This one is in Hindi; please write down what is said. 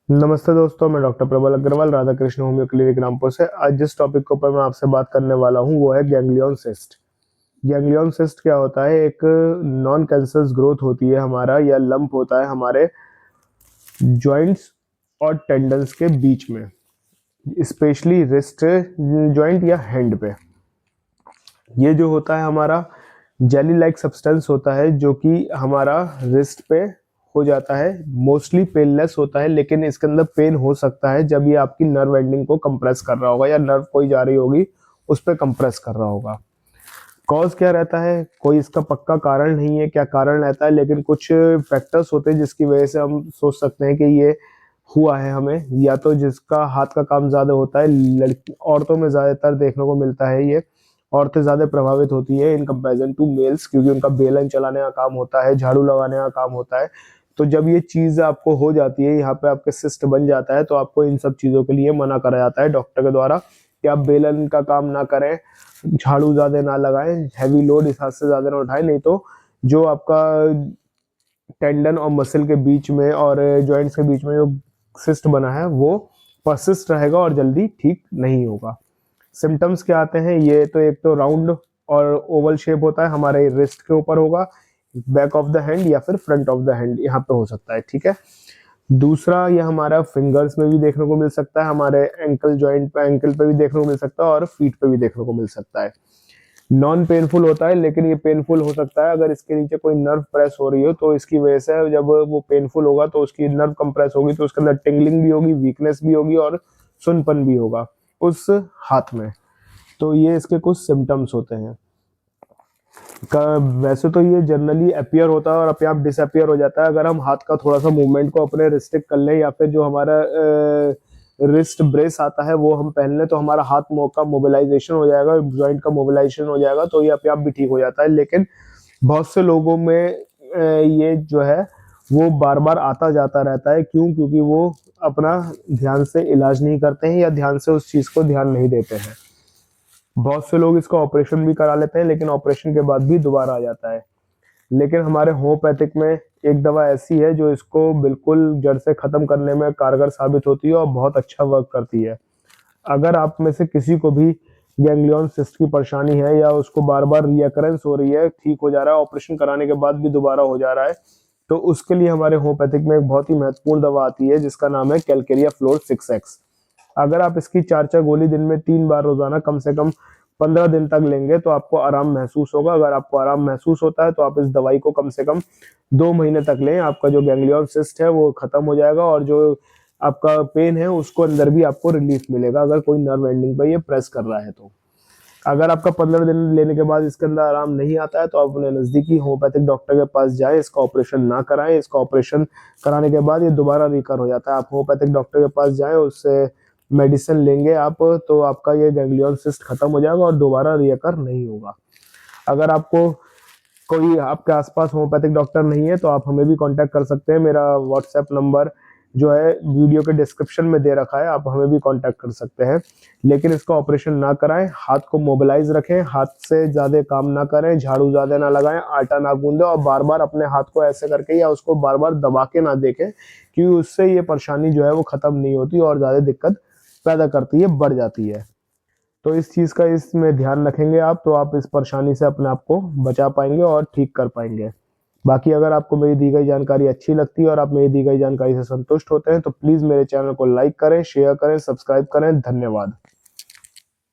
नमस्ते दोस्तों, मैं डॉक्टर प्रबल अग्रवाल राधा कृष्ण होम्यो क्लिनिक रामपुर से। आज जिस टॉपिक के ऊपर मैं आपसे बात करने वाला हूं वो है गैंग्लियन सिस्ट। गैंग्लियन सिस्ट क्या होता है? एक नॉन कैंसरस ग्रोथ होती है हमारा, या लंप होता है हमारे जॉइंट्स और टेंडन्स के बीच में, स्पेशली रिस्ट जॉइंट या हैंड पे। ये जो होता है हमारा जेली लाइक सब्सटेंस होता है, जो कि हमारा रिस्ट पे हो जाता है। मोस्टली पेनलेस होता है, लेकिन इसके अंदर पेन हो सकता है जब ये आपकी नर्व एंडिंग को कंप्रेस कर रहा होगा, या नर्व कोई जा रही होगी उस पर कंप्रेस कर रहा होगा। कॉज क्या रहता है? कोई इसका पक्का कारण नहीं है क्या कारण रहता है, लेकिन कुछ फैक्टर्स होते हैं जिसकी वजह से हम सोच सकते हैं कि ये हुआ है हमें। या तो जिसका हाथ का काम ज्यादा होता है, लड़की औरतों में ज्यादातर देखने को मिलता है ये। औरतें ज्यादा प्रभावित होती है इन कंपैरिजन टू मेल्स, क्योंकि उनका बेलन चलाने का काम होता है, झाड़ू लगाने का काम होता है। तो जब ये चीज आपको हो जाती है, यहाँ पे आपके सिस्ट बन जाता है, तो आपको इन सब चीजों के लिए मना करा जाता है डॉक्टर के द्वारा कि आप बेलन का काम ना करें, झाड़ू ज्यादा ना लगाएं, हैवी लोड इस हाथ से ज्यादा ना उठाएं, नहीं तो जो आपका टेंडन और मसल के बीच में और जॉइंट्स के बीच में जो सिस्ट बना है वो परसिस्ट रहेगा और जल्दी ठीक नहीं होगा। सिम्टम्स क्या आते हैं? ये तो एक तो राउंड और ओवल शेप होता है, हमारे रिस्ट के ऊपर होगा, बैक ऑफ द हैंड या फिर फ्रंट ऑफ द हैंड यहाँ पे हो सकता है, ठीक है। दूसरा, ये हमारा फिंगर्स में भी देखने को मिल सकता है, हमारे एंकल जॉइंट पे, एंकल पे भी देखने को मिल सकता है, और फीट पे भी देखने को मिल सकता है। नॉन पेनफुल होता है, लेकिन ये पेनफुल हो सकता है अगर इसके नीचे कोई नर्व प्रेस हो रही हो, तो इसकी वजह से जब वो पेनफुल होगा तो उसकी नर्व कंप्रेस होगी, तो उसके अंदर टिंगलिंग भी होगी, वीकनेस भी होगी और सुनपन भी होगा उस हाथ में। तो ये इसके कुछ सिम्टम्स होते हैं। वैसे तो ये जनरली अपीयर होता है और अपने आप डिसअपियर हो जाता है अगर हम हाथ का थोड़ा सा मूवमेंट को अपने रिस्ट्रिक्ट कर लें, या फिर जो हमारा रिस्ट ब्रेस आता है वो हम पहन लें, तो हमारा हाथ का मोबिलाइजेशन हो जाएगा, जॉइंट का मोबिलाइजेशन हो जाएगा, तो ये अपने आप भी ठीक हो जाता है। लेकिन बहुत से लोगों में ये जो है वो बार बार आता जाता रहता है। क्यों? क्योंकि वो अपना ध्यान से इलाज नहीं करते हैं, या ध्यान से उस चीज को ध्यान नहीं देते हैं। बहुत से लोग इसका ऑपरेशन भी करा लेते हैं, लेकिन ऑपरेशन के बाद भी दोबारा आ जाता है। लेकिन हमारे होम्योपैथिक में एक दवा ऐसी है जो इसको बिल्कुल जड़ से खत्म करने में कारगर साबित होती है और बहुत अच्छा वर्क करती है। अगर आप में से किसी को भी गैंग्लियन सिस्ट की परेशानी है, या उसको बार बार रियकरेंस हो रही है, ठीक हो जा रहा है, ऑपरेशन कराने के बाद भी दोबारा हो जा रहा है, तो उसके लिए हमारे होम्योपैथिक में एक बहुत ही महत्वपूर्ण दवा आती है जिसका नाम है कैलकेरिया फ्लोर 6x। अगर आप इसकी 4 गोली दिन में 3 बार रोजाना कम से कम 15 दिन तक लेंगे तो आपको आराम महसूस होगा। अगर आपको आराम महसूस होता है तो आप इस दवाई को कम से कम 2 महीने तक लें, आपका जो गैंग्लियन सिस्ट है वो खत्म हो जाएगा, और जो आपका पेन है उसको अंदर भी आपको रिलीफ मिलेगा अगर कोई नर्व एंडिंग पर ये प्रेस कर रहा है तो। अगर आपका 15 दिन लेने के बाद इसके अंदर आराम नहीं आता है तो आप अपने नजदीकी होम्योपैथिक डॉक्टर के पास जाएं, इसका ऑपरेशन ना कराएं। इसका ऑपरेशन कराने के बाद ये दोबारा रिकर हो जाता है। आप होम्योपैथिक डॉक्टर के पास जाएं, उससे मेडिसिन लेंगे आप, तो आपका ये गैंग्लियन सिस्ट खत्म हो जाएगा और दोबारा रिकर नहीं होगा। अगर आपको कोई आपके आसपास होम्योपैथिक डॉक्टर नहीं है तो आप हमें भी कांटेक्ट कर सकते हैं। मेरा व्हाट्सएप नंबर जो है वीडियो के डिस्क्रिप्शन में दे रखा है, आप हमें भी कांटेक्ट कर सकते हैं। लेकिन इसका ऑपरेशन ना कराएं, हाथ को मोबिलाइज रखें, हाथ से ज्यादा काम ना करें, झाड़ू ज्यादा ना लगाएं, आटा ना गूंदें, और बार बार अपने हाथ को ऐसे करके या उसको बार बार दबा के ना देखें, क्योंकि उससे ये परेशानी जो है वो खत्म नहीं होती और ज्यादा दिक्कत पैदा करती है, बढ़ जाती है। तो इस चीज का इसमें ध्यान रखेंगे आप, तो आप इस परेशानी से अपने आप को बचा पाएंगे और ठीक कर पाएंगे। बाकी अगर आपको मेरी दी गई जानकारी अच्छी लगती है और आप मेरी दी गई जानकारी से संतुष्ट होते हैं तो प्लीज मेरे चैनल को लाइक करें, शेयर करें, सब्सक्राइब करें। धन्यवाद।